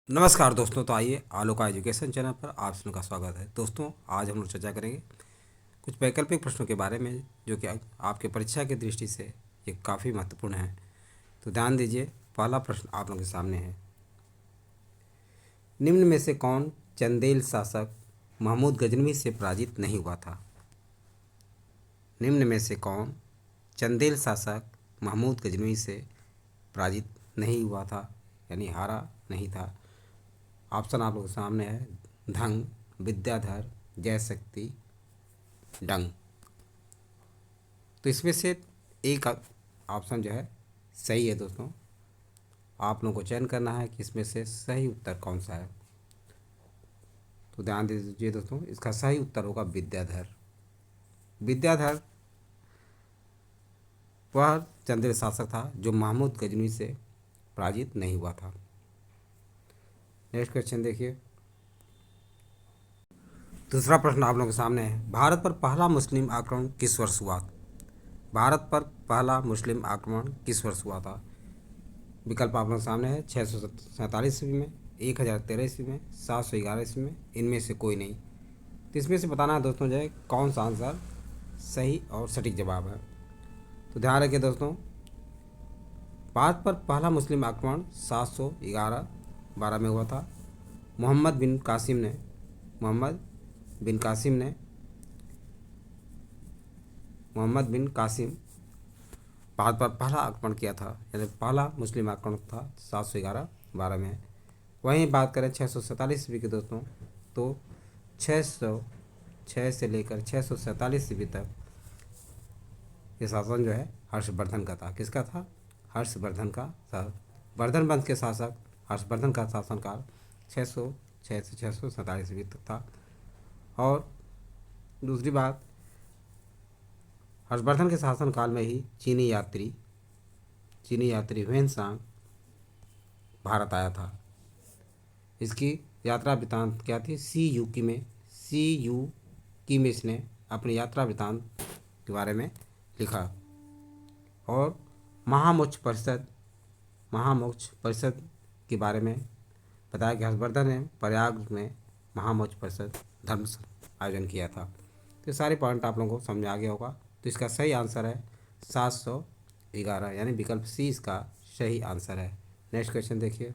नमस्कार दोस्तों, तो आइए आलोका एजुकेशन चैनल पर आप सबका स्वागत है। दोस्तों, आज हम लोग चर्चा करेंगे कुछ वैकल्पिक प्रश्नों के बारे में जो कि आपके परीक्षा की दृष्टि से ये काफ़ी महत्वपूर्ण है। तो ध्यान दीजिए, पहला प्रश्न आप लोगों के सामने है। निम्न में से कौन चंदेल शासक महमूद गजनवी से पराजित नहीं हुआ था? निम्न में से कौन चंदेल शासक महमूद गजनवी से पराजित नहीं हुआ था, यानी हारा नहीं था? ऑप्शन आप लोगों के सामने है: धंग, विद्याधर, जय शक्ति, डंग। तो इसमें से एक ऑप्शन जो है सही है। दोस्तों, आप लोगों को चयन करना है कि इसमें से सही उत्तर कौन सा है। तो ध्यान दीजिए दोस्तों, इसका सही उत्तर होगा विद्याधर। विद्याधर वह चंदेल शासक था जो महमूद गजनवी से पराजित नहीं हुआ था। नेक्स्ट क्वेश्चन देखिए। दूसरा प्रश्न आप लोगों के सामने है। भारत पर पहला मुस्लिम आक्रमण किस वर्ष हुआ? भारत पर पहला मुस्लिम आक्रमण किस वर्ष हुआ था? विकल्प आप लोगों के सामने है: 647 ईस्वी में, 1013 ईस्वी में, 711 ईस्वी में, इनमें से कोई नहीं। तो इसमें से बताना है दोस्तों जो है कौन सा आंसर सही और सटीक जवाब है। तो ध्यान रखिए दोस्तों, भारत पर पहला मुस्लिम आक्रमण 711-12 में हुआ था। मोहम्मद बिन कासिम ने मोहम्मद बिन कासिम भारत पर पहला आक्रमण किया था, यानी पहला मुस्लिम आक्रमण था 711-12 में। वहीं बात करें 647 ईस्वी की दोस्तों, तो 606 से लेकर 647 ईस्वी तक ये शासन जो है हर्षवर्धन का था। किसका था? हर्षवर्धन का। वर्धन वंश के शासक हर्षवर्धन का शासनकाल 606 से 647 ईस्वी तक था। और दूसरी बात, हर्षवर्धन के शासनकाल में ही चीनी यात्री ह्वेनसांग भारत आया था। इसकी यात्रा वृत्तांत क्या थी? सी यू की में इसने अपनी यात्रा वृत्तांत के बारे में लिखा। और महामोक्ष परिषद के बारे में बताया कि हर्षवर्धन ने प्रयाग में महामोक्ष परिषद धर्म आयोजन किया था। तो सारे पॉइंट आप लोगों को समझ आ गया होगा। तो इसका सही आंसर है 711, यानी विकल्प सी इसका सही आंसर है। नेक्स्ट क्वेश्चन देखिए।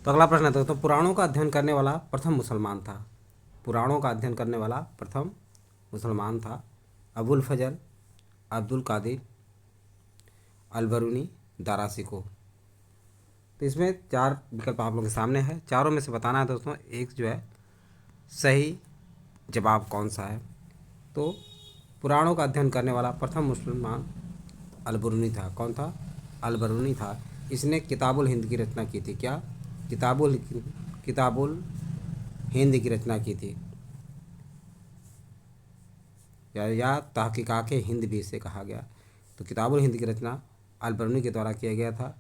तो अगला प्रश्न है दोस्तों, पुराणों का अध्ययन करने वाला प्रथम मुसलमान था। पुराणों का अध्ययन करने वाला प्रथम मुसलमान था अबुल फजल, अब्दुल कादिर, अलबरूनी, दारा शिकोह। तो इसमें 4 विकल्प आप लोगों के सामने है। चारों में से बताना है दोस्तों एक जो है सही जवाब कौन सा है। तो पुराणों का अध्ययन करने वाला प्रथम मुसलमान अलबरूनी था। कौन था? अलबरूनी था। इसने किताबुल हिंद की रचना की थी। क्या? किताबुल हिंद की रचना की थी, या तहकीकाके हिंद भी इसे कहा गया। तो किताबुल हिंद की रचना अलबरूनी के द्वारा किया गया था।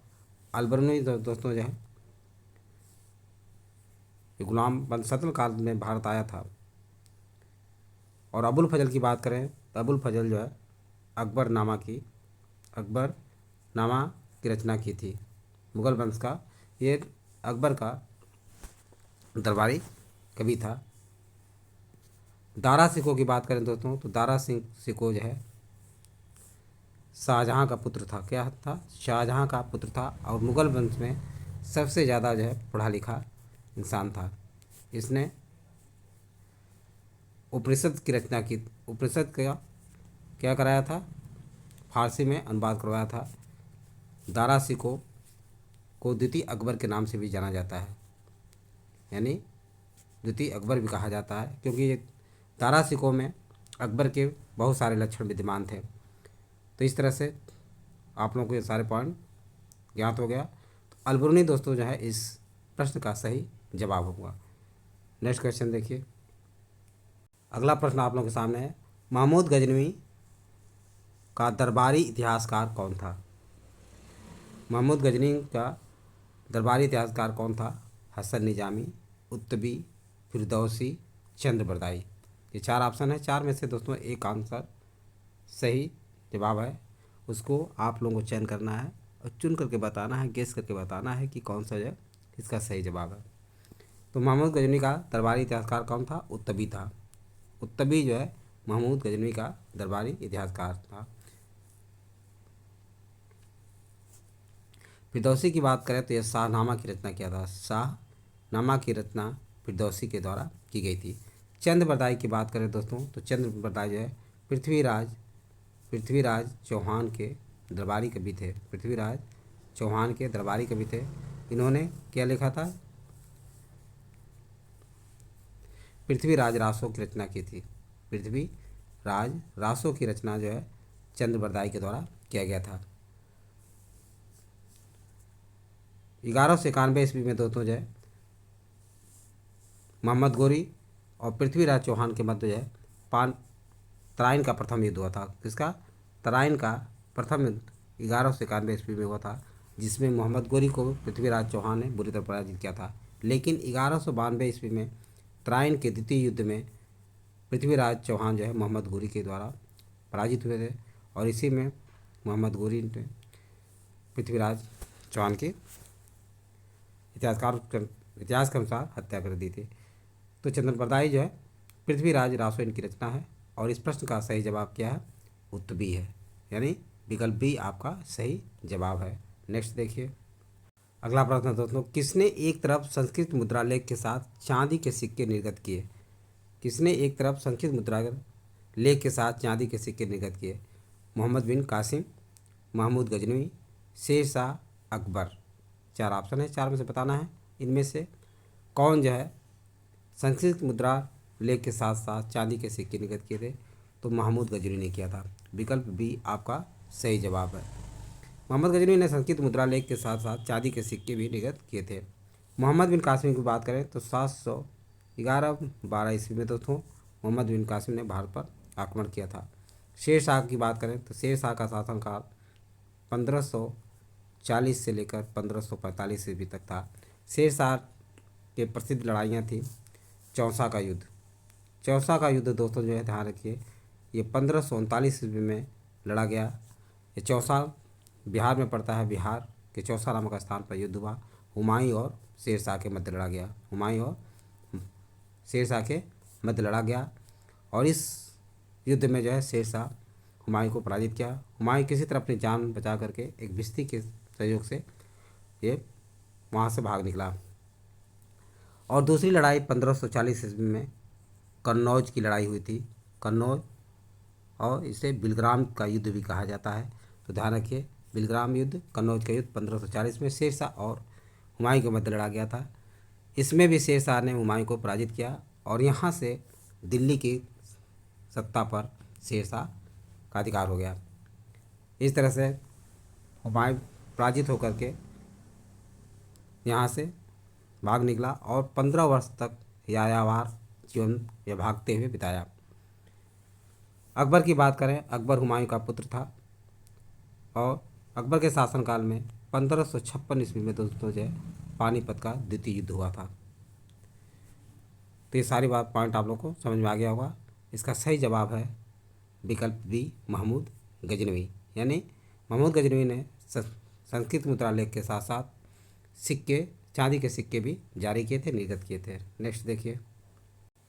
अलबरूनी दोस्तों जो है गुलाम सल्तनत काल में भारत आया था। और अबुल फजल की बात करें तो अबुल फजल जो है अकबरनामा की रचना की थी। मुगल वंश का ये अकबर का दरबारी कवि था। दारा शिकोह की बात करें दोस्तों, तो दारा सिंह शिकोह जो है शाहजहाँ का पुत्र था। क्या था? शाहजहाँ का पुत्र था। और मुगल वंश में सबसे ज़्यादा जो है पढ़ा लिखा इंसान था। इसने उपनिषद की रचना की। उपनिषद का क्या कराया था? फारसी में अनुवाद करवाया था। दारा शिकोह को द्वितीय अकबर के नाम से भी जाना जाता है, यानी द्वितीय अकबर भी कहा जाता है, क्योंकि ये दारा शिकोह में अकबर के बहुत सारे लक्षण विद्यमान थे। तो इस तरह से आप लोगों को ये सारे पॉइंट ज्ञात हो गया। तो अलबरूनी दोस्तों जो है इस प्रश्न का सही जवाब होगा। नेक्स्ट क्वेश्चन देखिए। अगला प्रश्न आप लोगों के सामने है। महमूद गजनवी का दरबारी इतिहासकार कौन था? महमूद गजनवी का दरबारी इतिहासकार कौन था? हसन निजामी, उत्तबी, फिरदौसी, चंद्रबरदाई। ये 4 ऑप्शन है। 4 में से दोस्तों एक आंसर सही जवाब है, उसको आप लोगों को चयन करना है और चुन करके बताना है, गेस करके बताना है कि कौन सा जो इसका सही जवाब है। तो महमूद गजनवी का दरबारी इतिहासकार कौन था? उत्तबी था। उत्तबी जो है महमूद गजनवी का दरबारी इतिहासकार था। फिरदौसी की बात करें तो यह शाहनामा की रचना किया था। शाहनामा की रचना फिरदौसी के द्वारा की गई थी। चंद्र बरदाई की बात करें दोस्तों तो चंद्र बरदाई जो है पृथ्वीराज चौहान के दरबारी कवि थे। पृथ्वीराज चौहान के दरबारी कवि थे। इन्होंने क्या लिखा था? पृथ्वीराज रासों की रचना की थी। पृथ्वीराज रासों की रचना जो है चंद्र बरदाई के द्वारा किया गया था। 1191 ईस्वी में दोस्तों जो है मोहम्मद गोरी और पृथ्वीराज चौहान के मध्य जो है तराइन का प्रथम युद्ध हुआ था। किसका? तराइन का प्रथम युद्ध 1191 ईस्वी में हुआ था, जिसमें मोहम्मद गोरी को पृथ्वीराज चौहान ने बुरी तरह पराजित किया था। लेकिन 1192 ईस्वी में तराइन के द्वितीय युद्ध में पृथ्वीराज चौहान जो है मोहम्मद गोरी के द्वारा पराजित हुए थे और इसी में मोहम्मद गोरी ने पृथ्वीराज चौहान की इतिहास के अनुसार हत्या कर दी थी। तो चंद्र बरदाई जो है पृथ्वीराज रासो इनकी रचना है और इस प्रश्न का सही जवाब क्या है? उत्तबी है, यानी विकल्प बी आपका सही जवाब है। नेक्स्ट देखिए अगला प्रश्न दोस्तों, किसने एक तरफ संस्कृत मुद्रा लेख के साथ चांदी के सिक्के निर्गत किए? किसने एक तरफ संस्कृत मुद्रा लेख के साथ चांदी के सिक्के निर्गत किए? मोहम्मद बिन कासिम, महमूद गजनवी, शेर शाह, अकबर। 4 ऑप्शन है, 4 में से बताना है इनमें से कौन जो है संस्कृत मुद्रा लेख के साथ साथ चांदी के सिक्के निर्गत किए थे? तो महमूद गजनवी ने किया था। विकल्प बी आपका सही जवाब है। मोहम्मद गजनवी ने संस्कृत मुद्रा लेख के साथ साथ चांदी के सिक्के भी निर्गत किए थे। मोहम्मद बिन कासिम की बात करें तो 711-12 ईस्वी में दोस्तों मोहम्मद बिन कासिम ने भारत पर आक्रमण किया था। शेर शाह की बात करें तो शेर शाह का शासनकाल 1540 से लेकर 1545 ईस्वी तक था। शेर शाह के प्रसिद्ध लड़ाइयाँ थी चौसा का युद्ध। चौसा का युद्ध दोस्तों जो है ध्यान रखिए, ये 1539 ईस्वी में लड़ा गया। ये चौसा बिहार में पड़ता है। बिहार के चौसा नामक स्थान पर युद्ध हुआ। हुमायूं और शेर शाह के मध्य लड़ा गया। हुमायूं और शेर शाह के मध्य लड़ा गया और इस युद्ध में जो है शेर शाह हुमायूं को पराजित किया। हुमायूं किसी तरह अपनी जान बचा करके एक भिश्ती के सहयोग से ये वहाँ से भाग निकला। और दूसरी लड़ाई 1540 ईस्वी में कन्नौज की लड़ाई हुई थी। कन्नौज, और इसे बिलग्राम का युद्ध भी कहा जाता है। तो ध्यान रखिए, बिलग्राम युद्ध, कन्नौज का युद्ध 1540 में शेर शाह और हुमायूं के मध्य लड़ा गया था। इसमें भी शेर शाह ने हुमायूं को पराजित किया और यहाँ से दिल्ली की सत्ता पर शेर शाह का अधिकार हो गया। इस तरह से हुमायूं पराजित होकर के यहाँ से भाग निकला और 15 वर्ष तक यायावार जीवन या भागते हुए बिताया। अकबर की बात करें, अकबर हुमायूं का पुत्र था और अकबर के शासनकाल में 1556 ईस्वी में दोस्तों जो है पानीपत का द्वितीय युद्ध हुआ था। तो ये सारी बात पॉइंट आप लोग को समझ में आ गया होगा। इसका सही जवाब है विकल्प बी महमूद गजनवी, यानी महमूद गजनवी ने संस्कृत मुद्रा लेख के साथ साथ सिक्के, चांदी के सिक्के भी जारी किए थे, निर्गत किए थे। नेक्स्ट देखिए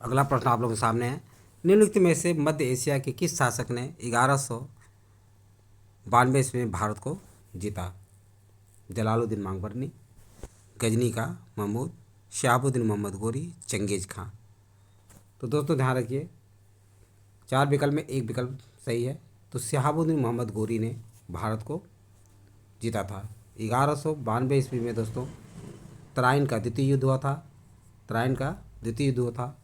अगला प्रश्न आप लोगों के सामने है, निम्नलिखित में से मध्य एशिया के किस शासक ने 1192 ईस्वी में भारत को जीता? जलालुद्दीन मांगबरनी, गजनी का महमूद, शहाबुद्दीन मोहम्मद गोरी, चंगेज खां। तो दोस्तों ध्यान रखिए, 4 विकल्प में एक विकल्प सही है। तो शहाबुद्दीन मोहम्मद गोरी ने भारत को जीता था। 1192 ईस्वी में दोस्तों तराइन का द्वितीय युद्ध हुआ था। तराइन का द्वितीय युद्ध हुआ था,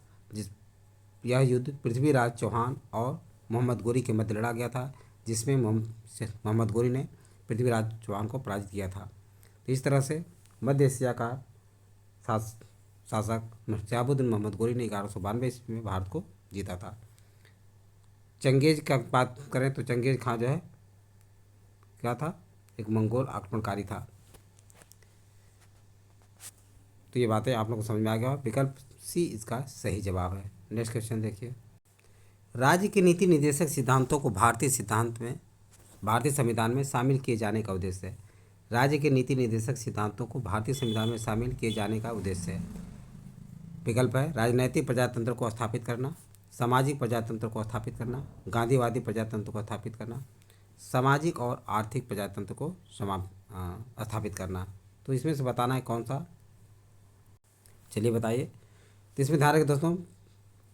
यह युद्ध पृथ्वीराज चौहान और मोहम्मद गोरी के मध्य लड़ा गया था, जिसमें मोहम्मद गोरी ने पृथ्वीराज चौहान को पराजित किया था। तो इस तरह से मध्य एशिया का शासक शहाबुद्दीन मोहम्मद गोरी ने 1192 ईस्वी में भारत को जीता था। चंगेज का बात करें तो चंगेज खां जो है क्या था? एक मंगोल आक्रमणकारी था। तो ये बातें आप लोगों को समझ में आ गया। विकल्प सी इसका सही जवाब है। नेक्स्ट क्वेश्चन देखिए, राज्य के नीति निर्देशक सिद्धांतों को भारतीय संविधान में शामिल किए जाने का उद्देश्य है। राज्य के नीति निर्देशक सिद्धांतों को भारतीय संविधान में शामिल किए जाने का उद्देश्य है। विकल्प है राजनैतिक प्रजातंत्र को स्थापित करना, सामाजिक प्रजातंत्र को स्थापित करना, गांधीवादी प्रजातंत्र को स्थापित करना, सामाजिक और आर्थिक प्रजातंत्र को स्थापित करना। तो इसमें से बताना है कौन सा। चलिए बताइए। तो इसमें ध्यान रखें दोस्तों,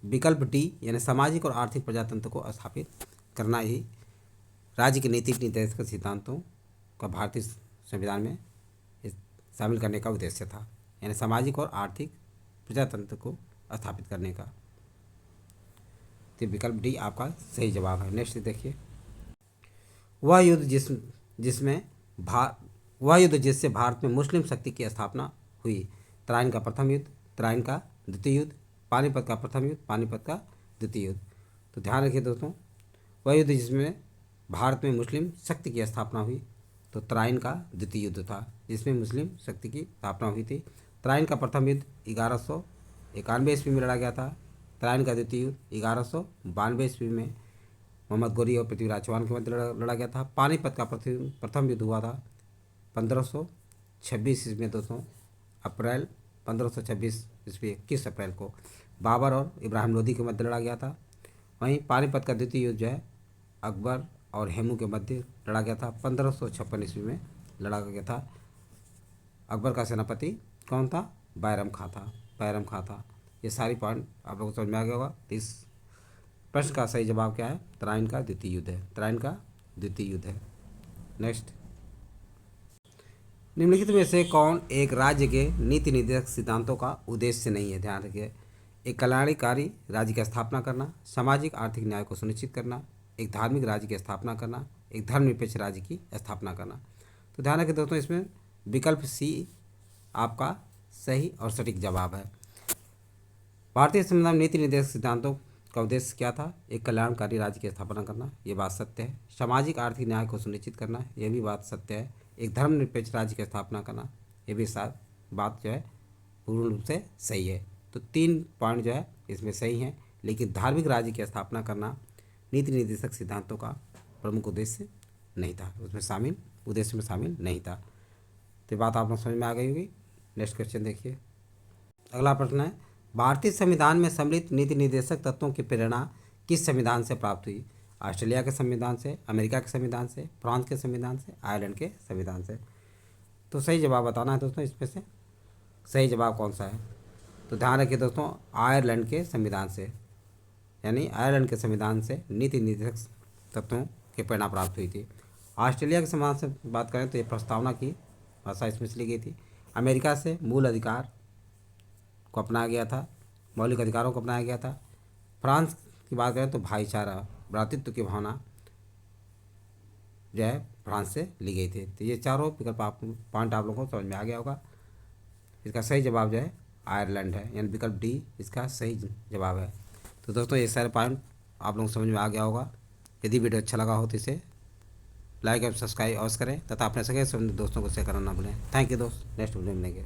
विकल्प डी यानी सामाजिक और आर्थिक प्रजातंत्र को स्थापित करना ही राज्य के नीति निर्देशक सिद्धांतों का भारतीय संविधान में शामिल करने का उद्देश्य था, यानी सामाजिक और आर्थिक प्रजातंत्र को स्थापित करने का। तो विकल्प डी आपका सही जवाब है। नेक्स्ट देखिए, वह युद्ध जिससे भारत में मुस्लिम शक्ति की स्थापना हुई। तराइन का प्रथम युद्ध, तराइन का द्वितीय युद्ध, पानीपत का प्रथम युद्ध, पानीपत का द्वितीय युद्ध। तो ध्यान रखिए दोस्तों, वह युद्ध जिसमें भारत में मुस्लिम शक्ति की स्थापना हुई, तो तराइन का द्वितीय युद्ध था जिसमें मुस्लिम शक्ति की स्थापना हुई थी। तराइन का प्रथम युद्ध 1191 ईस्वी में लड़ा गया था। तराइन का द्वितीय युद्ध 1192 ईस्वी में मोहम्मद गोरी और पृथ्वीराज चौहान के मध्य लड़ा गया था। पानीपत का प्रथम युद्ध हुआ था 1526 ईस्वी में दोस्तों, अप्रैल 1526 ईस्वी 21 अप्रैल को बाबर और इब्राहिम लोदी के मध्य लड़ा गया था। वहीं पानीपत का द्वितीय युद्ध जो है अकबर और हेमू के मध्य लड़ा गया था 1556 ईस्वी में लड़ा गया था। अकबर का सेनापति कौन था? बैरम खां था। ये सारी पॉइंट आप लोगों को समझ में आ गया होगा। इस प्रश्न का सही जवाब क्या है? तराइन का द्वितीय युद्ध है। तराइन का द्वितीय युद्ध है। नेक्स्ट, निम्नलिखित में से कौन एक राज्य के नीति निर्देशक सिद्धांतों का उद्देश्य नहीं है? ध्यान रखिए। एक कल्याणकारी राज्य की स्थापना करना, सामाजिक आर्थिक न्याय को सुनिश्चित करना, एक धार्मिक राज्य की स्थापना करना, एक धर्मनिरपेक्ष राज्य की स्थापना करना। तो ध्यान रखिए दोस्तों, इसमें विकल्प सी आपका सही और सटीक जवाब है। भारतीय संविधान नीति निर्देशक सिद्धांतों का उद्देश्य क्या था? एक कल्याणकारी राज्य की स्थापना करना, ये बात सत्य है। सामाजिक आर्थिक न्याय को सुनिश्चित करना, यह भी बात सत्य है। एक धर्मनिरपेक्ष राज्य की स्थापना करना, ये भी बात जो है पूर्ण रूप से सही है। तो 3 पॉइंट जो है इसमें सही हैं, लेकिन धार्मिक राज्य की स्थापना करना नीति निर्देशक सिद्धांतों का प्रमुख उद्देश्य नहीं था, उसमें उद्देश्य में शामिल नहीं था। तो बात आप लोग समझ में आ गई होगी। नेक्स्ट क्वेश्चन देखिए। अगला प्रश्न है, भारतीय संविधान में सम्मिलित नीति निर्देशक तत्वों की प्रेरणा किस संविधान से प्राप्त हुई? ऑस्ट्रेलिया के संविधान से, अमेरिका के संविधान से, फ्रांस के संविधान से, आयरलैंड के संविधान से। तो सही जवाब बताना है दोस्तों, इसमें से सही जवाब कौन सा है? तो ध्यान रखिए दोस्तों, आयरलैंड के संविधान से, यानी आयरलैंड के संविधान से नीति निर्देशक तत्वों की प्रेरणा प्राप्त हुई थी। ऑस्ट्रेलिया के संविधान से बात करें तो ये प्रस्तावना की भाषा इसमें से ली गई थी। अमेरिका से मूल अधिकार को अपनाया गया था, मौलिक अधिकारों को अपनाया गया था। फ्रांस की बात करें तो भाईचारा, भ्रातृत्व की भावना जो है फ्रांस से ली गई थी। तो ये चारों विकल्प पॉइंट आप लोगों को समझ में आ गया होगा। इसका सही जवाब जो है आयरलैंड है, यानी विकल्प डी इसका सही जवाब है। तो दोस्तों ये सारे पॉइंट आप लोगों को समझ में आ गया होगा। यदि वीडियो अच्छा लगा हो तो इसे लाइक और सब्सक्राइब अवश्य करें तथा अपने सगे संबंधित दोस्तों को शेयर करना ना भूलें। थैंक यू दोस्त, नेक्स्ट वीडियो में मिलेंगे।